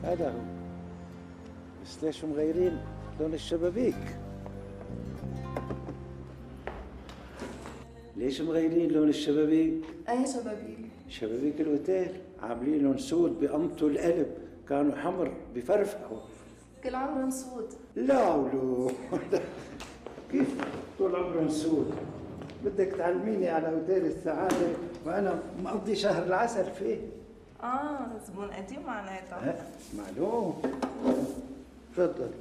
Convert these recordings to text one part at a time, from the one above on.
هذا هو. بس ليش مغيرين لون الشبابيك؟ ليش مغيرين لون الشبابيك؟ أي شبابيك؟ شبابيك الأوتيل عاملين لون سود بقمطوا القلب، كانوا حمر بفرفحوا. كل عمرهم سود. لا ولو كيف طول عمرهم سود؟ بدك تعلميني على أوتيل السعادة وأنا مقضي شهر العسل فيه. زبون قديم معناتها. معلوم. تفضل.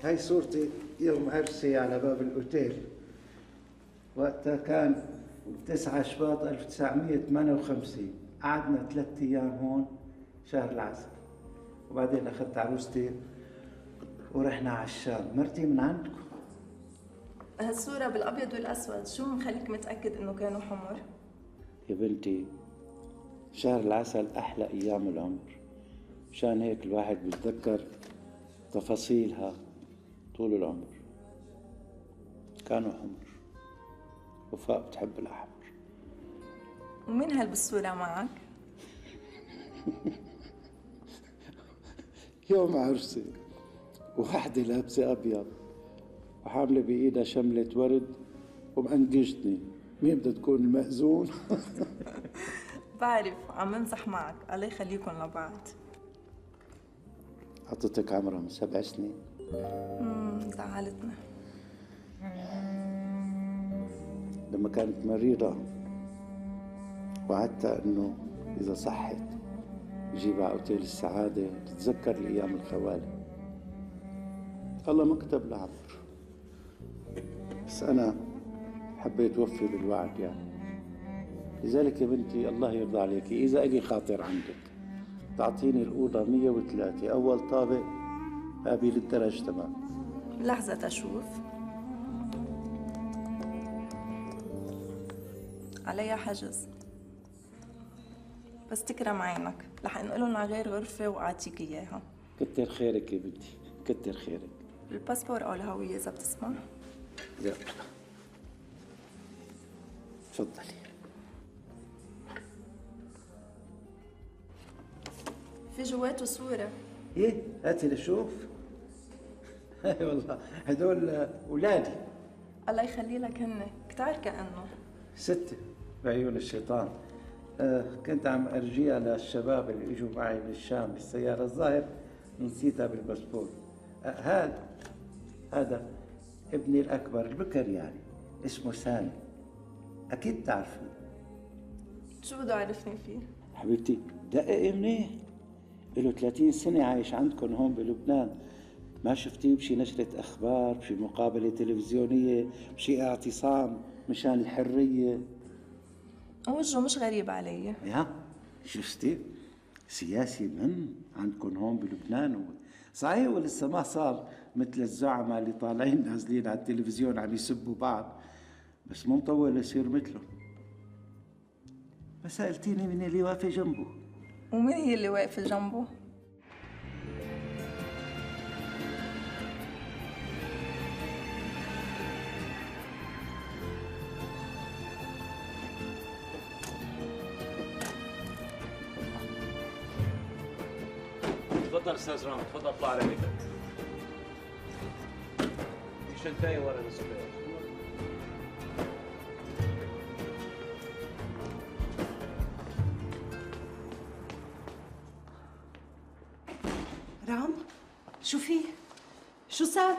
هاي صورتي يوم عرسي على باب الأوتيل، وقتها كان 9 شباط 1958. قعدنا 3 أيام هون شهر العسل، وبعدين أخذت عروستي ورحنا على الشام. مرتي من عندكم. هالصورة بالأبيض والأسود شو مخليك متأكد إنه كانوا حمر؟ يا بنتي شهر العسل أحلى أيام العمر، مشان هيك الواحد بيتذكر تفاصيلها طول العمر. كانوا حمر. وفاء بتحب الأحمر. ومين هل بالصورة معك؟ يوم عرسي وحدة لابسة أبيض وحاملة بإيدها شملة ورد ومأنقشتني. مين بدها تكون المأذون؟ بعرف، عم امزح معك. الله يخليكم لبعض. عطتك عمرها من 7 سنين. زعلتنا. لما كانت مريضة وعدتها إنه إذا صحت يجيبها على أوتيل السعادة تتذكر الأيام الخوالي. الله ما كتب لها عمر، بس أنا حبيت وفي بالوعد يعني. لذلك يا بنتي الله يرضى عليك، إذا أجي خاطر عندك تعطيني الأوضة 103 أول طابق قابل الدرج تمام. لحظة أشوف. عليها حجز، بس تكرم عينك رح انقلهم على غير غرفة وأعطيك إياها. كتر خيرك يا بنتي، كتر خيرك. الباسبور أو الهوية إذا بتسمح. لا تفضلي. في جواته صورة. ايه هاتي لشوف. اي والله هدول اولادي. الله يخلي لك، هن كتار كأنه 6 بعيون الشيطان. كنت عم ارجيها للشباب اللي اجوا معي من الشام بالسيارة، الظاهر نسيتها بالباسبور. هذا ابني الاكبر البكر يعني، اسمه سامي، اكيد تعرفيه. شو بده يعرفني فيه؟ حبيبتي دققي منيح، له 30 سنة عايش عندكم هون بلبنان. ما شفتيه بشي نشرة أخبار، بشي مقابلة تلفزيونية، بشي اعتصام مشان الحرية؟ وجهه مش غريب علي. يا شفتي سياسي عندكم هون بلبنان. صحيح ولسه ما صار مثل الزعماء اللي طالعين نازلين على التلفزيون عم يسبوا بعض، بس مو مطول يصير مثلهم. بس سألتيني مين اللي واقفة جنبه؟ ومين هي اللي واقفة جنبه؟ تفضل استاذ رام، تفضل اطلع على بيتك. في شنطايه ورا السباق. رام شو في؟ شو صار؟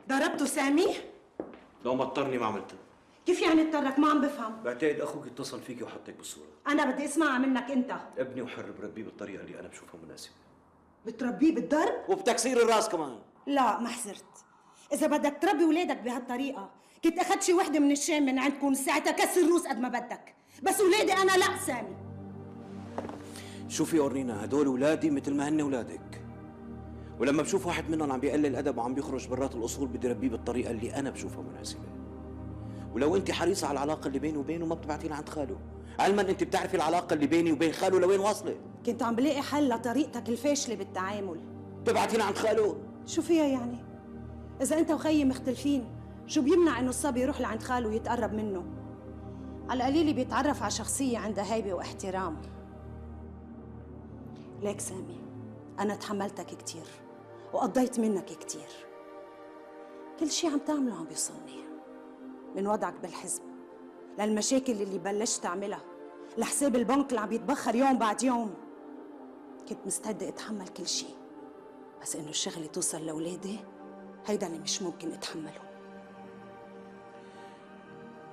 ضربته سامي؟ لو ما اضطرني ما عملتها. كيف يعني اضطرك؟ ما عم بفهم. بعتقد اخوك اتصل فيكي وحطك بالصوره. انا بدي اسمعها منك انت. ابني وحر بربيه بالطريقه اللي انا بشوفها مناسبه. بتربيه بالضرب؟ وبتكسير الراس كمان. لا ما حزرت. اذا بدك تربي ولادك بهالطريقه كنت اخذت شي وحده من الشام من عندكم ساعتها كسر الروس قد ما بدك، بس ولادي انا لا سامي. شوفي اورنينا، هدول اولادي مثل ما هن اولادك، ولما بشوف واحد منهم عم بيقلل ادب وعم بيخرج برات الاصول بدي ربيه بالطريقه اللي انا بشوفها مناسبه. ولو انت حريصه على العلاقه اللي بيني وبينه ما بتبعتيه لعند خاله، علما انت بتعرفي العلاقه اللي بيني وبين خاله لوين واصله. كنت عم بلاقي حل لطريقتك الفاشله بالتعامل. تبعتيه لعند خاله؟ شو فيها يعني؟ اذا انت وخيي مختلفين شو بيمنع انه الصبي يروح لعند خاله ويتقرب منه؟ على القليل بيتعرف على شخصية عندها هيبة واحترام. ليك سامي، أنا تحملتك كتير وقضيت منك كتير. كل شي عم تعمله عم بيوصلني، من وضعك بالحزب للمشاكل اللي بلشت تعملها لحساب البنك اللي عم بيتبخر يوم بعد يوم. كنت مستعدة أتحمل كل شي، بس إنه الشغلة توصل لأولادي هيدا اللي مش ممكن أتحمله.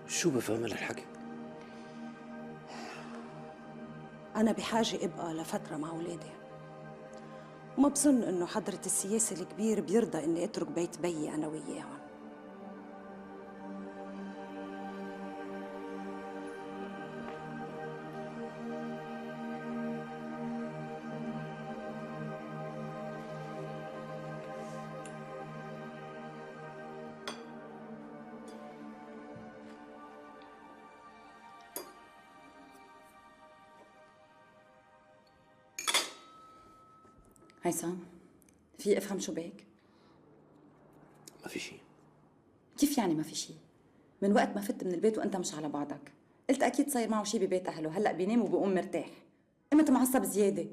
شو بفهم هالحكي؟ أنا بحاجة أبقى لفترة مع أولادي، وما بظن إنه حضرة السياسي الكبير بيرضى إني أترك بيت بيي أنا وياهم. هيثم، في افهم شو بك؟ ما في شيء. كيف يعني ما في شيء؟ من وقت ما فت من البيت وانت مش على بعضك، قلت اكيد صاير معه شيء ببيت اهله، هلا بينام وبيقوم مرتاح. قمت معصب زياده.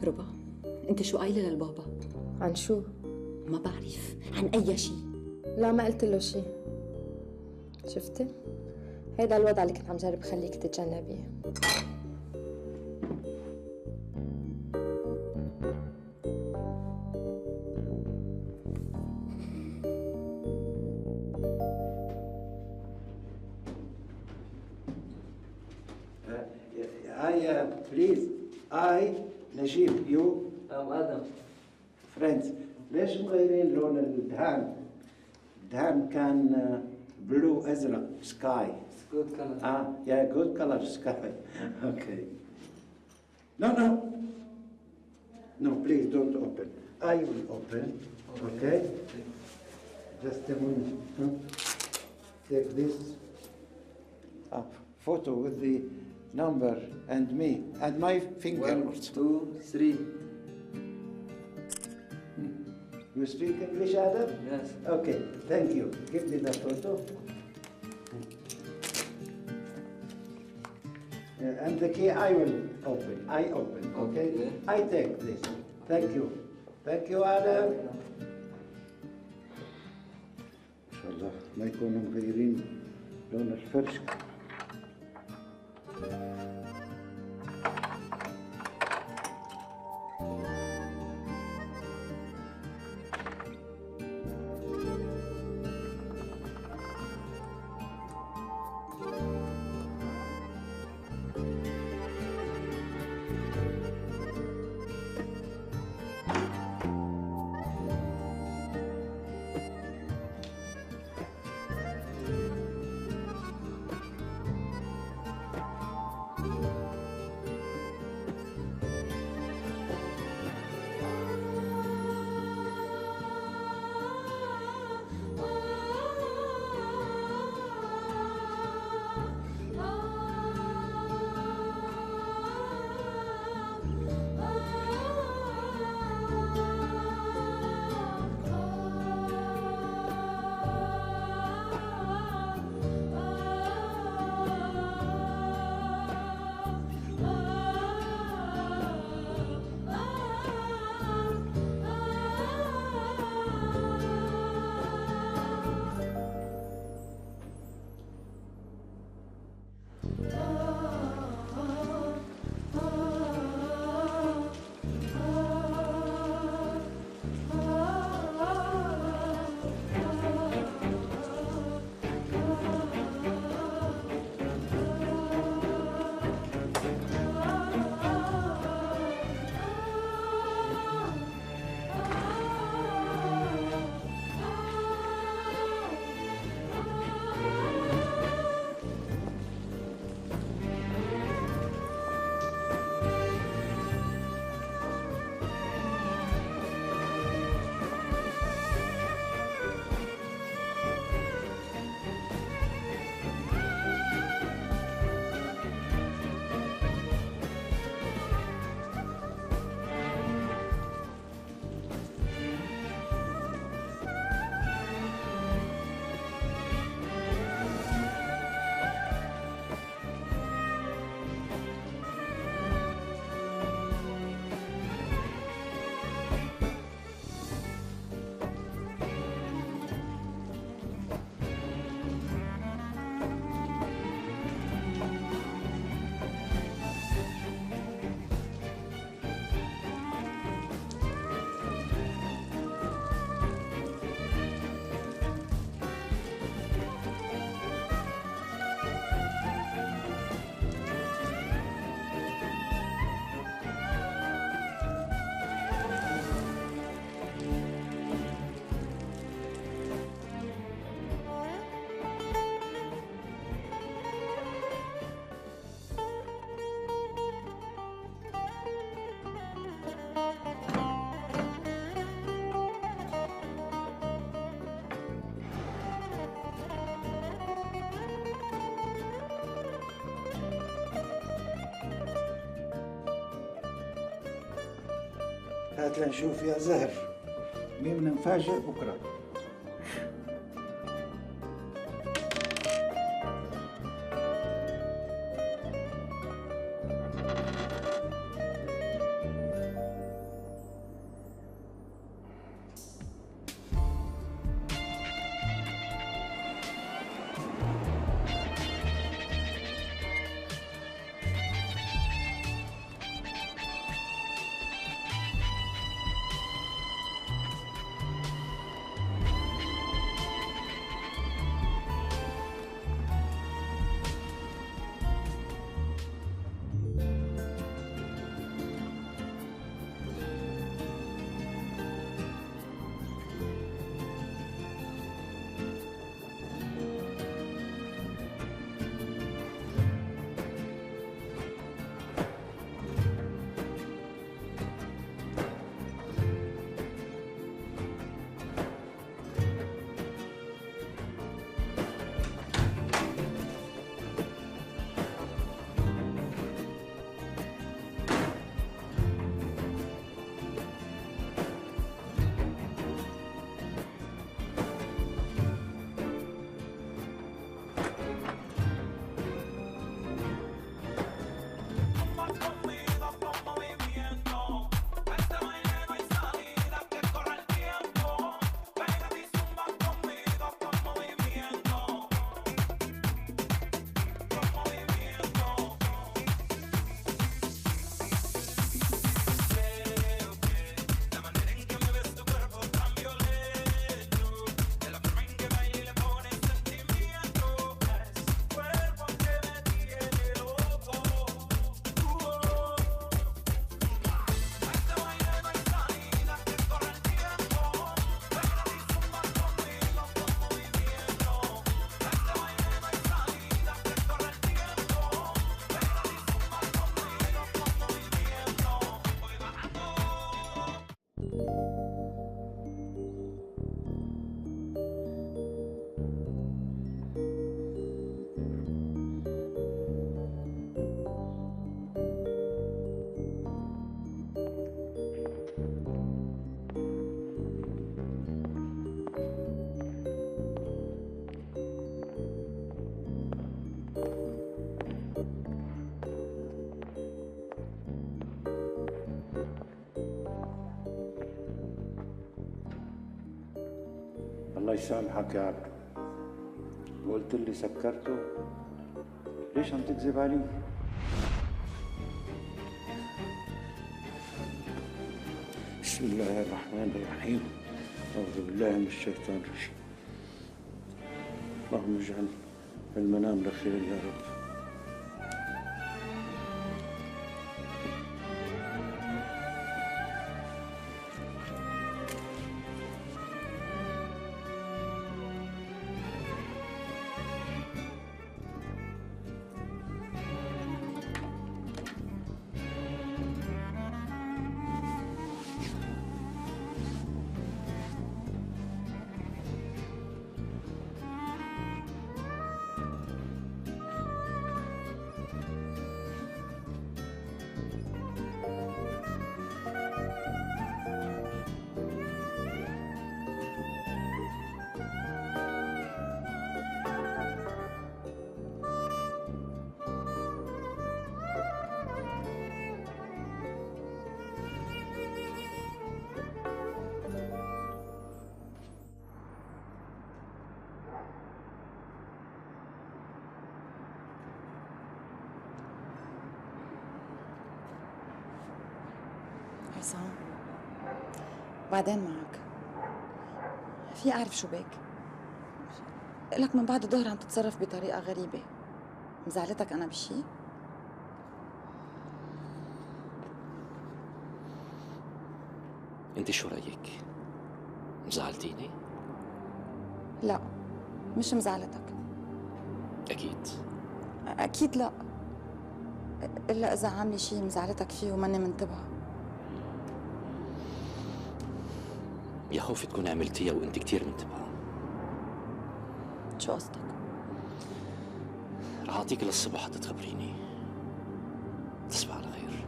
ربا، انت شو قايله للبابا؟ عن شو؟ ما بعرف، عن اي شيء. لا ما قلت له شي. شفتي؟ هيدا الوضع اللي كنت عم جرب خليك تتجنبيه. بليز. نجيب. يو آدم. فريندز. ليش مغيرين لون الدهان؟ الدهان كان بلو ازرق سكاي. Good color. Yeah, good color sky. Okay. No. No, please don't open. I will open. Okay? Just a moment. Take this. Photo with the number and me and my finger. 1, 2, 3. You speak English, Adam? Yes. Okay, thank you. Give me the photo. And the key I will open. I open, okay? Okay. I take this. Thank you. Thank you, Adam. إن شاء الله ما يكونوا مغيرين لون الفرش. هات لنشوف يا زهر مين بدنا نفاجئ بكره. الله يسامحك يا عبدو، قلت لي سكرته، ليش عم تكذب علي؟ بسم الله الرحمن الرحيم، أعوذ بالله من الشيطان الرجيم. اللهم اجعل المنام لخير يا رب. عصام، بعدين معك. في أعرف شو بك؟ لك من بعد الظهر عم تتصرف بطريقة غريبة. مزعلتك أنا بشي؟ انت شو رايك؟ مزعلتيني؟ لا، مش مزعلتك. اكيد. أكيد لا، إلا إذا عاملة شي مزعلتك فيه وماني منتبهة. يا خوفي تكون عملتيها وانت كتير منتبهة. شو قصدك؟ رح اعطيك للصبح حتى تخبريني. تصبح على خير.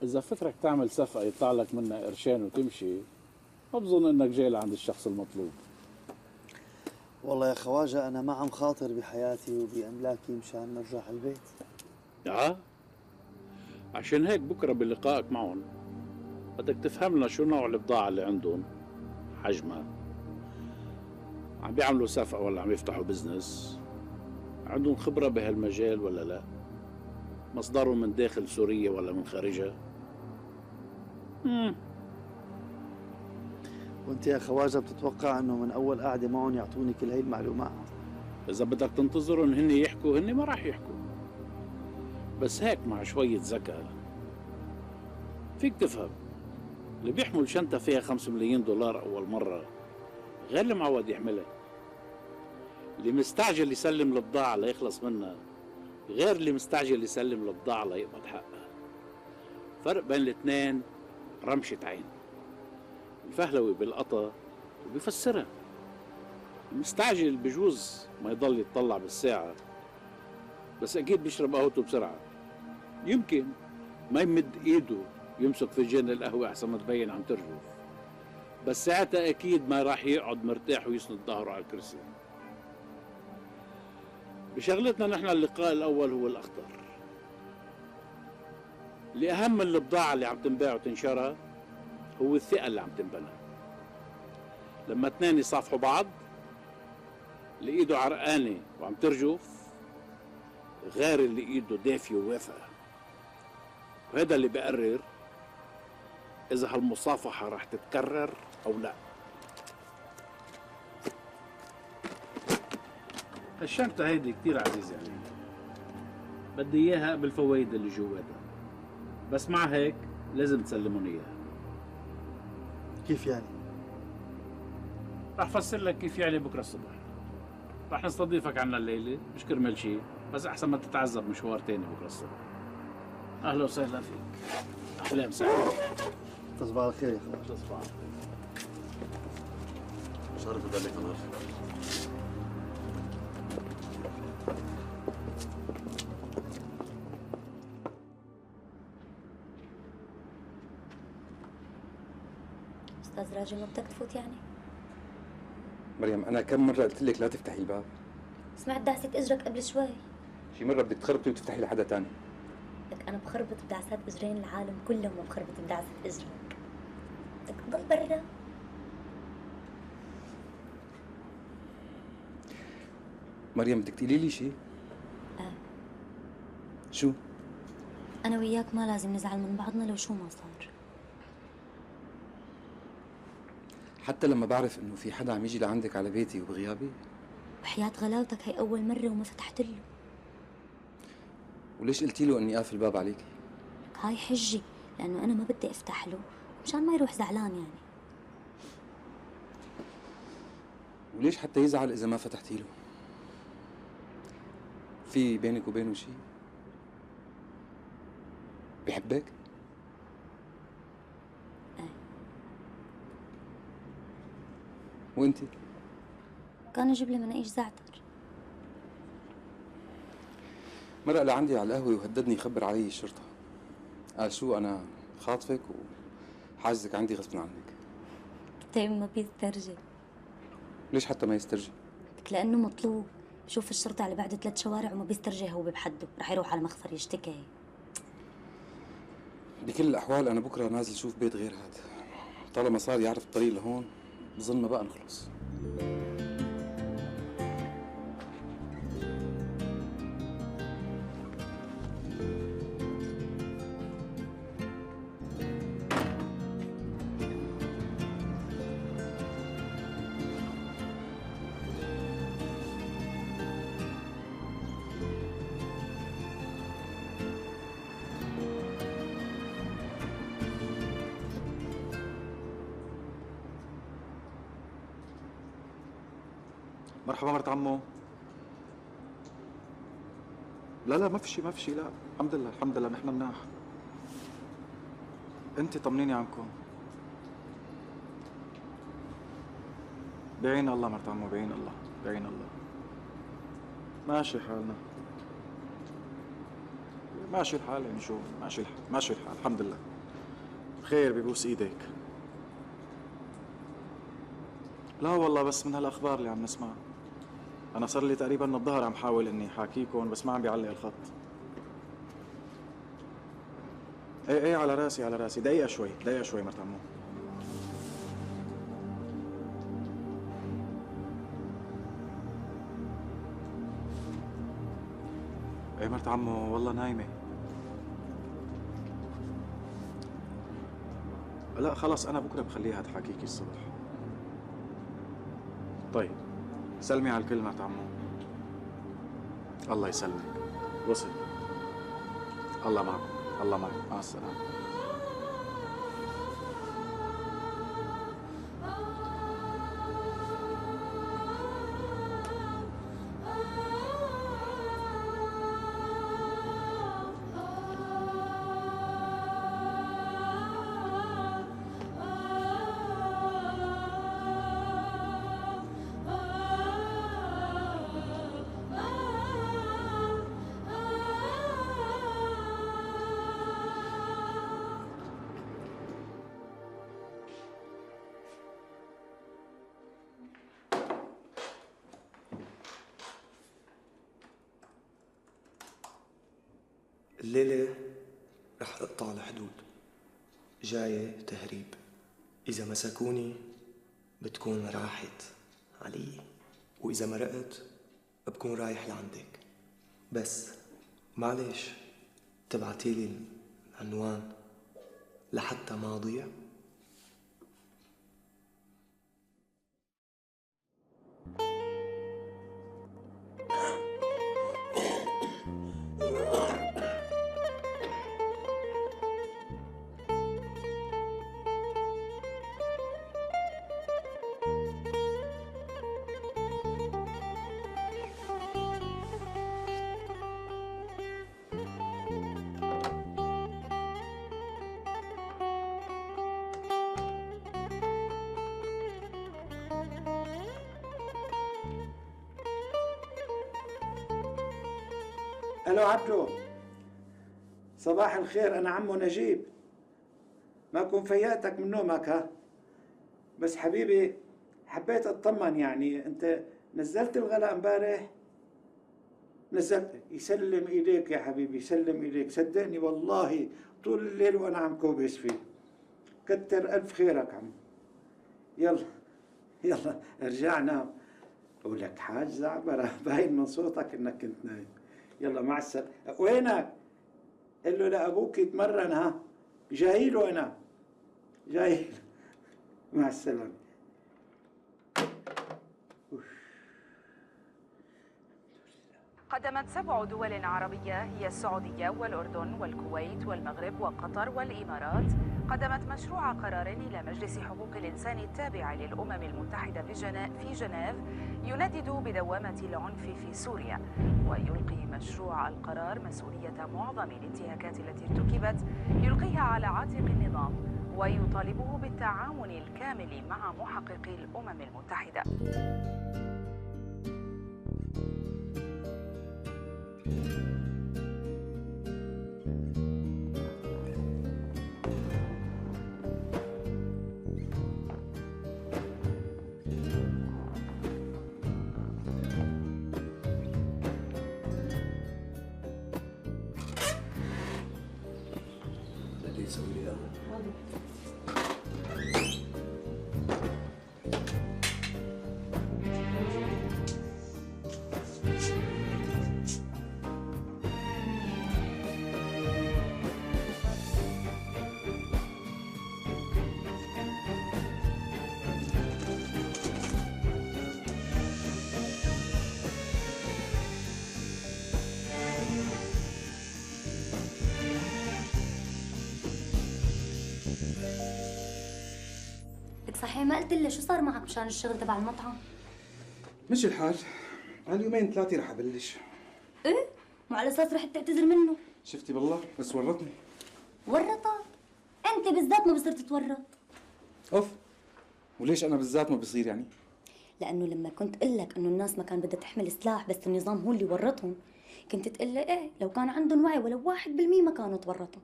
إذا فكرك تعمل صفقة يطلع لك منها قرشين وتمشي، ما بظن إنك جاي لعند الشخص المطلوب. والله يا خواجة أنا ما عم خاطر بحياتي وبأملاكي مشان نرجع على البيت. عشان هيك بكرة بلقائك معهم بدك تفهم لنا شو نوع البضاعة اللي عندهم، حجمها، عم بيعملوا صفقة ولا عم يفتحوا بزنس، عندهم خبرة بهالمجال ولا لا، مصدرهم من داخل سوريا ولا من خارجها. وانت يا خواجة بتتوقع انه من اول قعدة معهم يعطوني كل هاي المعلومات؟ إذا بدك تنتظرهم هن يحكوا، هن ما راح يحكوا، بس هيك مع شوية ذكاء فيك تفهم. اللي بيحمل شنطة فيها 5 ملايين دولار أول مرة غير اللي معود يحملها. اللي مستعجل يسلم البضاعة ليخلص منها غير اللي مستعجل يسلم البضاعة ليقبض حقها. فرق بين الاثنين رمشة عين. الفهلوي بالقطا وبيفسرها. المستعجل بجوز ما يضل يتطلع بالساعة، بس أكيد بيشرب قهوته بسرعة. يمكن ما يمد إيده يمسك فنجان القهوة أحسن ما تبين عم ترجف، بس ساعتها أكيد ما راح يقعد مرتاح ويسند ظهره على الكرسي. بشغلتنا نحن اللقاء الأول هو الأخطر. اللي أهم من البضاعة اللي عم تنباع وتنشرى هو الثقة اللي عم تنبنى. لما اثنين يصافحوا بعض اللي ايده عرقانة وعم ترجف غير اللي ايده دافية ووافقة، وهذا اللي بيقرر إذا هالمصافحة رح تتكرر أو لا. الشنطة هيدي كتير عزيزة علي، بدي إياها بالفوايد اللي جواتها، بس مع هيك لازم تسلمون إياها. كيف يعني؟ رح فسر لك كيف يعني بكرة الصبح. رح نستضيفك عنا الليلة، مش كرمال شي، بس أحسن ما تتعذب مشوار تاني بكرة الصبح. أهلا وسهلا فيك. أحلام سعيدة. تصبح على خير يا خواجة. تصبح على خير. شرف ذلك النهار. أستاذ راجل ما بدك تفوت يعني؟ مريم أنا كم مرة قلت لك لا تفتحي الباب؟ سمعت دعسة إجرك قبل شوي. شي مرة بدك تخربطي وتفتحي لحدا تاني. لك أنا بخربط بدعسات إجرين العالم كلهم، ما بخربط بدعسة إجرك. بدك تضل برا؟ مريم بدك تقولي لي شي؟ شو؟ أنا وياك ما لازم نزعل من بعضنا لو شو ما صار. حتى لما بعرف إنه في حدا عم يجي لعندك على بيتي وبغيابي؟ وحياة غلاوتك هي أول مرة وما فتحت له. وليش قلتي له إني قافل الباب عليكي؟ هاي حجي، لأنه أنا ما بدي أفتح له مشان ما يروح زعلان يعني. وليش حتى يزعل إذا ما فتحتي له؟ في بينك وبينه شي؟ بحبك؟ وانتي؟ كان يجيب لي مناقيش زعتر. مرق لعندي على القهوة وهددني يخبر علي الشرطة. قال شو أنا خاطفك وحاجزك عندي غصب عنك. كتاب ما بيسترجي. ليش حتى ما يسترجي؟ لأنه مطلوب. شوف الشرطة على بعد 3 شوارع وما بيسترجي هو بحده، رح يروح على مخفر يشتكي. بكل الأحوال أنا بكرة نازل شوف بيت غير هذا. طالما صار يعرف الطريق لهون بظن ما بقى نخلص. مرحبا مرت عمو. لا ما في شيء لا الحمد لله نحن مناح. انت طمنيني عنكم. بعين الله مرت عمو، بعين الله ماشي حالنا، ماشي الحال يعني شو ماشي الحال الحمد لله. خير ببوس ايدك. لا والله بس من هالاخبار اللي عم نسمعها. انا صار لي تقريبا من الظهر عم حاول اني حاكيكم بس ما عم بيعلق الخط. ايه على راسي على راسي، دقيقة شوي مرت عمو. ايه مرت عمو والله نايمة. لا خلص انا بكره بخليها تحاكيكي الصبح. طيب سلمي على الكل مرت عمو. الله يسلمك. وصل. الله معكم. الله معك. مع السلامة. الليلة رح اقطع الحدود، جاية تهريب. إذا مسكوني بتكون راحت علي، وإذا مرقت بكون رايح لعندك. بس معلش تبعتيلي العنوان لحتى ما أضيع. الو عبدو، صباح الخير، انا عمو نجيب. ما كون فيقتك من نومك ها، بس حبيبي حبيت اطمن. يعني انت نزلت الغلاء امبارح؟ نزلت. يسلم ايديك يا حبيبي، يسلم ايديك، صدقني والله طول الليل وانا عم كوبس فيه. كتر الف خيرك عم. يلا يلا ارجع نام. ولك حاج زعبرة، باين من صوتك انك كنت نايم. يلا مع السلامة. وينك؟ قل له لأبوك يتمرن ها، جاي له أنا، جاي. مع السلامة. قدمت 7 دول عربية هي السعودية والأردن والكويت والمغرب وقطر والإمارات قدمت مشروع قرار إلى مجلس حقوق الإنسان التابع للأمم المتحدة في جنيف يندد بدوامة العنف في سوريا، ويلقي مشروع القرار مسؤولية معظم الانتهاكات التي ارتكبت يلقيها على عاتق النظام، ويطالبه بالتعاون الكامل مع محققي الأمم المتحدة. صحيح ما قلت لي شو صار معك مشان الشغل تبع المطعم؟ مشي الحال، هاليومين 3 رح ابلش. ايه؟ وعلى اساس رح تعتذر منه؟ شفتي بالله بس ورطني. ورطك؟ انت بالذات ما بصير تتورط. اوف، وليش انا بالذات ما بصير يعني؟ لانه لما كنت اقول لك انه الناس ما كان بدها تحمل سلاح بس النظام هو اللي ورطهم، كنت تقول لي ايه لو كان عندهم وعي ولو 1% ما كانوا تورطوا.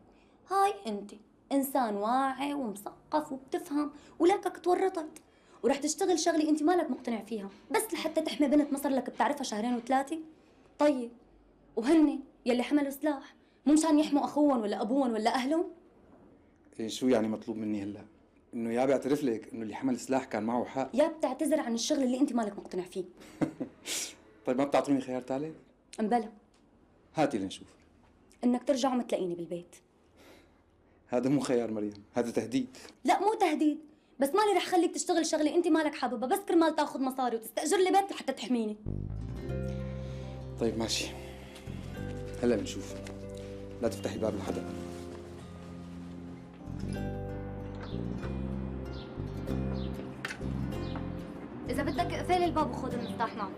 هاي انت إنسان واعي ومثقف وبتفهم، ولكك تورطت ورح تشتغل شغلة أنت مالك مقتنع فيها بس لحتى تحمي بنت مصر لك بتعرفها شهرين وثلاثة. طيب وهن يلي حملوا سلاح مو مشان يحموا أخوهم ولا أبوهم ولا أهلهم؟ إيه شو يعني مطلوب مني هلا؟ إنه يا بعترف لك إنه اللي حمل سلاح كان معه حق؟ يا بتعتذر عن الشغل اللي أنت مالك مقتنع فيه. طيب ما بتعطوني خيار ثالث؟ امبلا هاتي لنشوف. إنك ترجع وما تلاقيني بالبيت. هذا مو خيار مريم، هذا تهديد. لا مو تهديد، بس مالي رح خليك تشتغل شغلة أنت مالك حاببها بس كرمال تاخذ مصاري وتستأجر لي بيت لحتى تحميني. طيب ماشي، هلا بنشوف. لا تفتحي الباب لحدا. إذا بدك اقفل الباب وخذ المفتاح معك.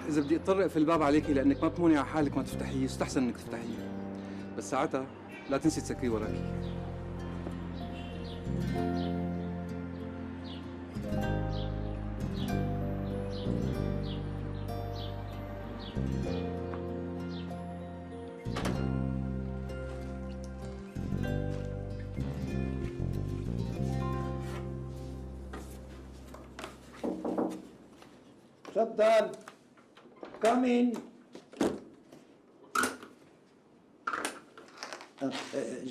إذا بدي اضطر اقفل الباب عليكي لأنك ما تموني على حالك ما تفتحيه، يستحسن إنك تفتحيه. بس ساعتها لا تنسي تسكريه وراكي. تفضل. Come in.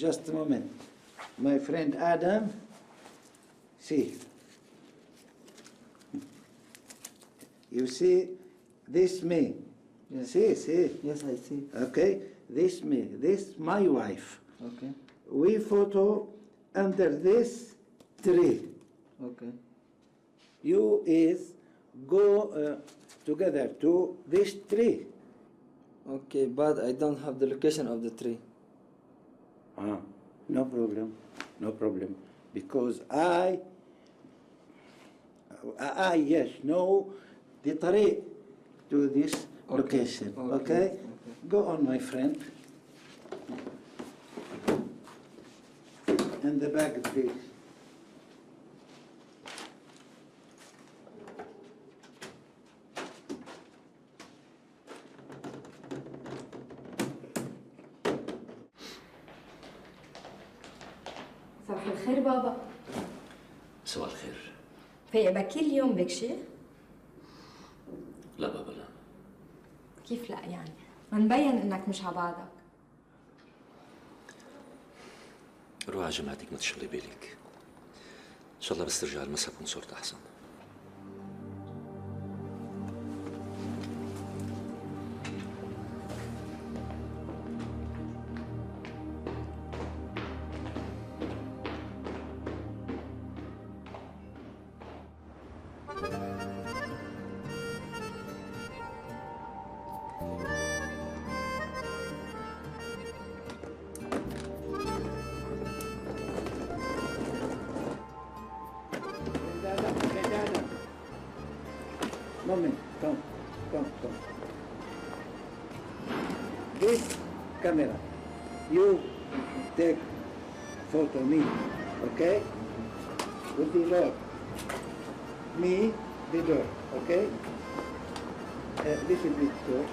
Just a moment. My friend Adam. See. You see this me. Yes. See. Yes, I see. Okay. This me. This my wife. Okay. We photo under this tree. Okay. You is go together to this tree. Okay, but I don't have the location of the tree. No problem. Because I yes know the طريق to this location. Okay? Go on, my friend. In the back, please. صباح الخير بابا. صباح الخير. فايق بكير اليوم بك شيء؟ لا بابا لا. كيف لا يعني؟ ما مبين انك مش على بعضك. روح على جماعتك ما تشغلي بالك. ان شاء الله بس ترجع المساء بكون صرت احسن. Moment, come. This camera, you take photo me, okay? With the door. Me, the door, okay? Little bit door.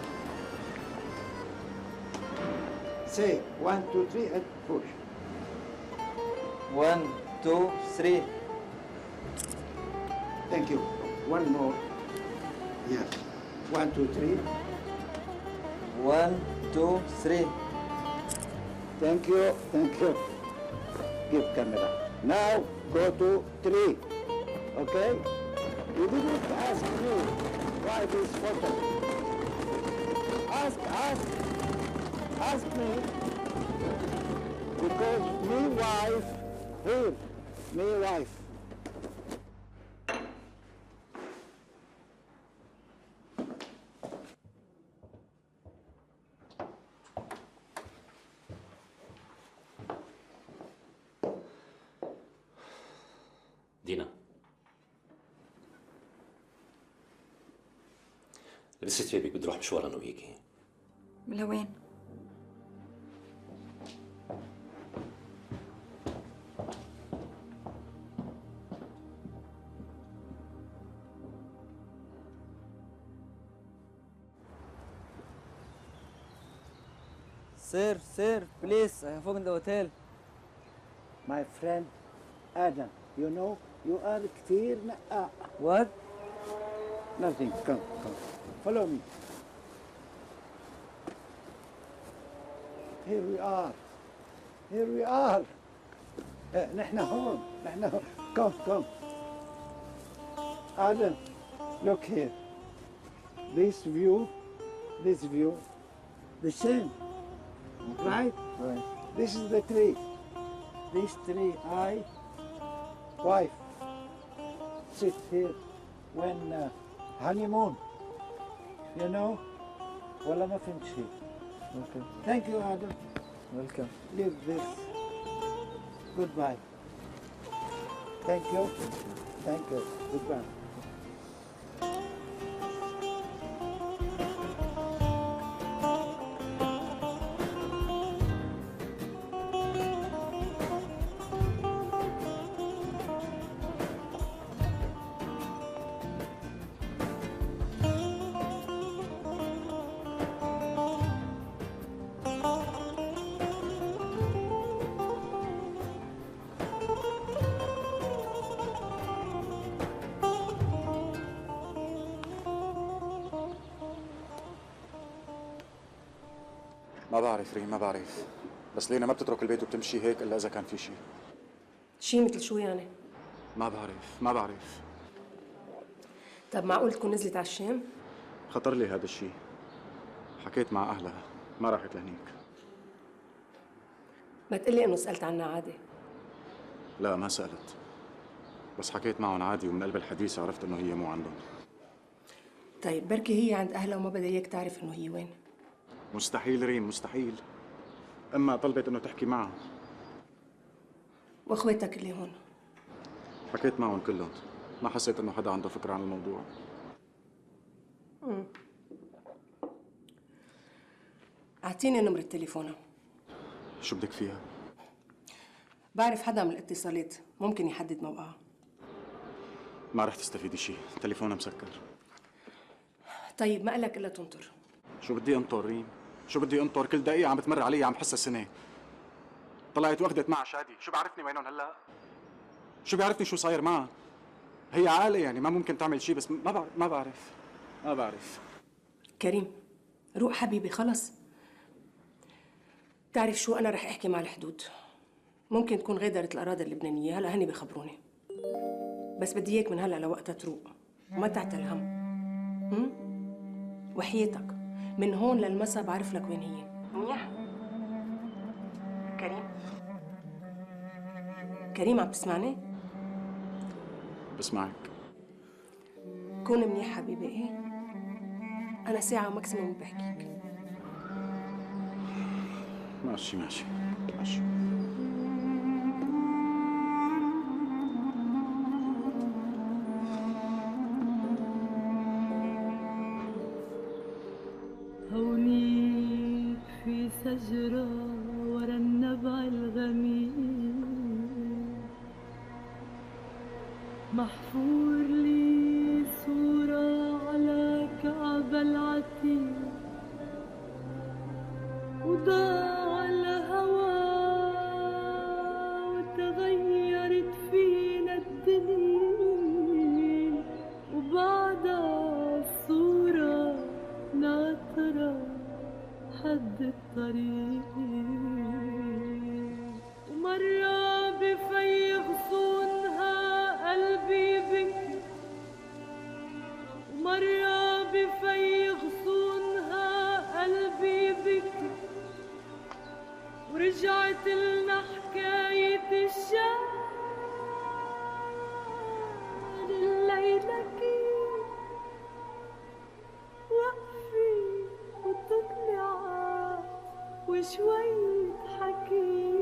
Say 1, 2, 3 and push. 1, 2, 3. Thank you. One more. Yes. 1, 2, 3. 1, 2, 3. Thank you. Give camera. Now go to 3. Okay? You didn't ask me why this photo. Ask me. Because me wife here. Me wife. دينا لبست ثيابك بدي اروح مشوار انا وياكي. لوين؟ Sir, please, I have opened the hotel. My friend Adam, you know, you are كتير نقاع. What? Nothing. Come. Follow me. Here we are. نحن هون. Come. Adam, look here. This view, the same. Right? Right. This is the tree. This tree, wife, sit here when honeymoon. You know? ولا ما فهمت شيء. Okay. Thank you, Adam. Welcome. Leave this. Goodbye. Thank you. Goodbye. ما بعرف ريم، ما بعرف، بس لينا ما بتترك البيت وبتمشي هيك الا اذا كان في شيء. شيء مثل شو يعني؟ ما بعرف. طب معقول تكون نزلت على الشام؟ خطر لي هذا الشيء. حكيت مع اهلها، ما راحت لهنيك. ما تقلي انه سألت عنها عادي. لا ما سألت، بس حكيت معهم عادي ومن قلب الحديث عرفت انه هي مو عندهم. طيب بركي هي عند اهلها وما بدها اياك تعرف انه هي وين. مستحيل ريم، مستحيل. اما طلبت انه تحكي معها. واخواتك اللي هون؟ حكيت معهم كلهم، ما حسيت انه حدا عنده فكرة عن الموضوع. اعطيني نمرة تليفونها. شو بدك فيها؟ بعرف حدا من الاتصالات ممكن يحدد موقعها. ما رح تستفيدي شيء، تليفونها مسكر. طيب ما قالك الا تنطر. شو بدي انطر ريم؟ شو بدي انطر؟ كل دقيقة عم بتمر علي عم بحسها سنة. طلعت واخدت معها شادي، شو بعرفني وينهم هلا؟ شو بيعرفني شو صاير معها؟ هي عاقلة يعني ما ممكن تعمل شيء، بس ما بعرف. كريم روق حبيبي خلص. بتعرف شو، انا رح احكي مع الحدود. ممكن تكون غادرت الاراضي اللبنانية، هلا هني بخبروني. بس بدي اياك من هلا لوقتها تروق وما تعتل هم. وحياتك من هون للمسا بعرف لك وين هي. منيح؟ كريم عم تسمعني؟ بسمعك. كون منيح حبيبي. ايه انا ساعة ماكسيموم بحكيك. ماشي. هونيك في شجرة ورا النبع الغميق، محفور لي صورة على كعب العتيق، وضاع الهوى وتغيرت فينا الدنيا، وبعدها الصورة ناطرة حد الطريق، ومرة بفي غصونها قلبي بكي، ومرة بفي غصونها قلبي بكي، ورجعت لنا حكاية الشعر الليلة كيف وقفي وطلعت وشوي حكي،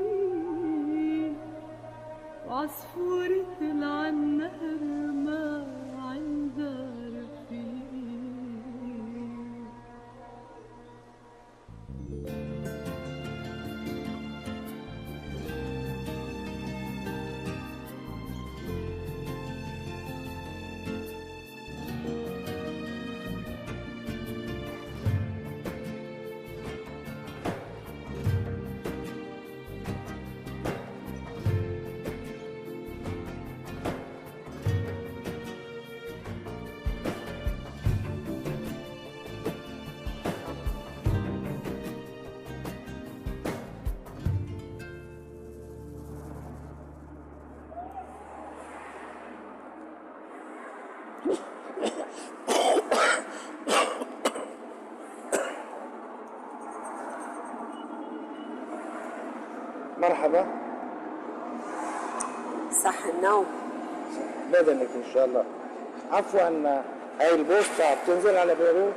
وعصفورة العنهر ما عندها رفيق. مرحبا. صح النوم. بدنك ان شاء الله. عفوا، هاي البوسطة بتنزل على بيروت؟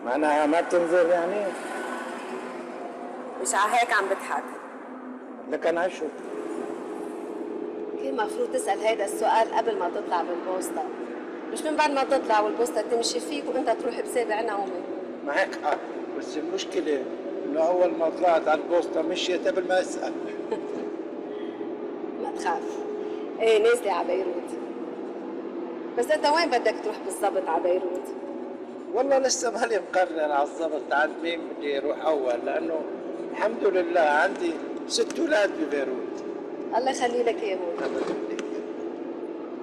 معناها ما بتنزل يعني؟ مش على هيك عم بضحك. لكن عشو كان مفروض تسأل هيدا السؤال قبل ما تطلع بالبوسطة، مش من بعد ما تطلع والبوسطة تمشي فيك وانت تروح بسابع نومك. معك حق، بس المشكلة انه اول ما طلعت على البوسطة مشيت قبل ما اسأل. ما تخاف، ايه نازلة على بيروت. بس انت وين بدك تروح بالضبط على بيروت؟ والله لسه مالي مقرر على الضبط عند مين بدي اروح اول، لانه الحمد لله عندي 6 اولاد ببيروت. الله يخلي لك اياهم.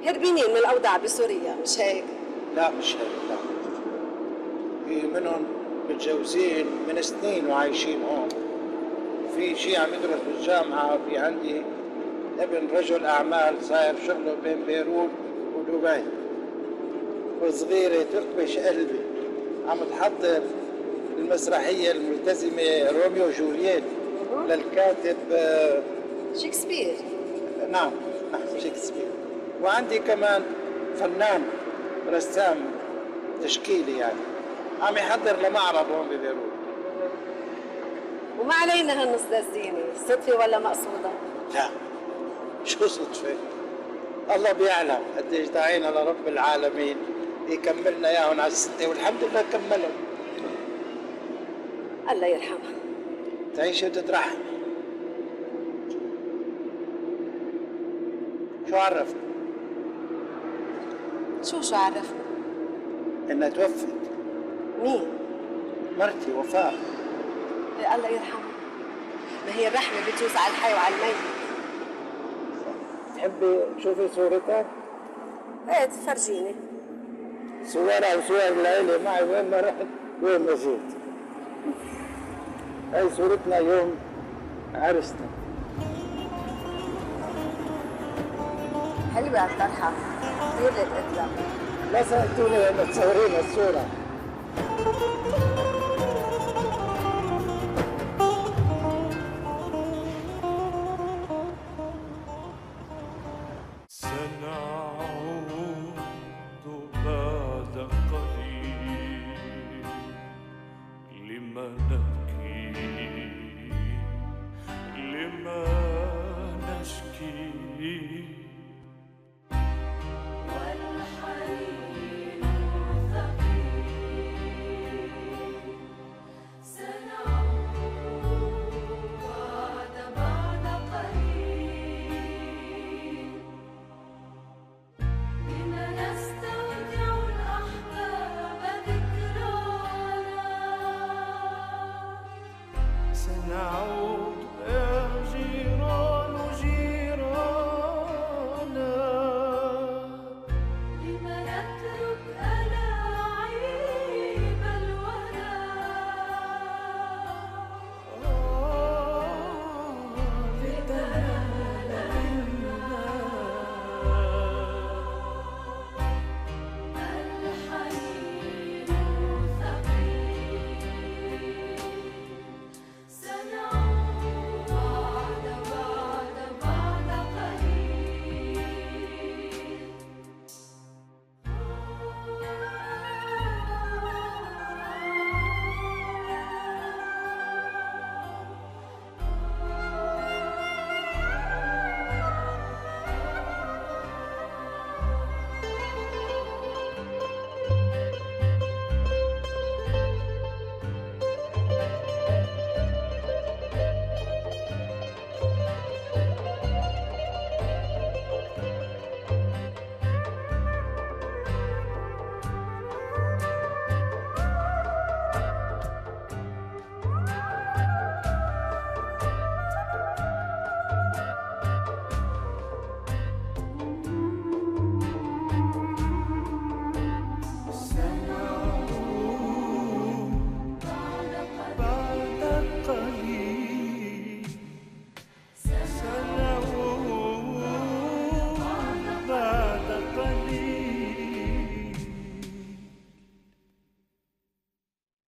هربانين من الاوضاع بسوريا مش هيك؟ لا مش هيك، لا. في منهم متجوزين من سنين وعايشين هون. في شيء عم يدرس بالجامعة، وفي عندي ابن رجل أعمال صاير شغله بين بيروت ودبي. وصغيرة تقبش قلبي عم تحضر المسرحية الملتزمة روميو وجولييت للكاتب شكسبير. نعم شكسبير. وعندي كمان فنان رسام تشكيلي يعني عم يحضر لمعرض هون ببيروت. وما علينا هالنص الزينة، صدفة ولا مقصودة؟ لا شو صدفة؟ الله بيعلم قديش دعينا لرب العالمين يكملنا اياهم على الستة، والحمد لله كملهم. الله يرحمها. تعيشي وتترحمي. شو عرفك؟ شو عرفنا؟ انها توفت. مين؟ مرتي وفاء. إيه الله يرحمها. ما هي الرحمة بتجوز على الحي وعلى الميت. تحبي تشوفي صورتك؟ ايه تفرجيني. صورها وصور العيلة معي وين ما رحت وين ما جيت. هاي صورتنا يوم عرسنا. حلوة هالطرحة، كثير لقيت لها. لا سألتوني لما تصورين الصورة.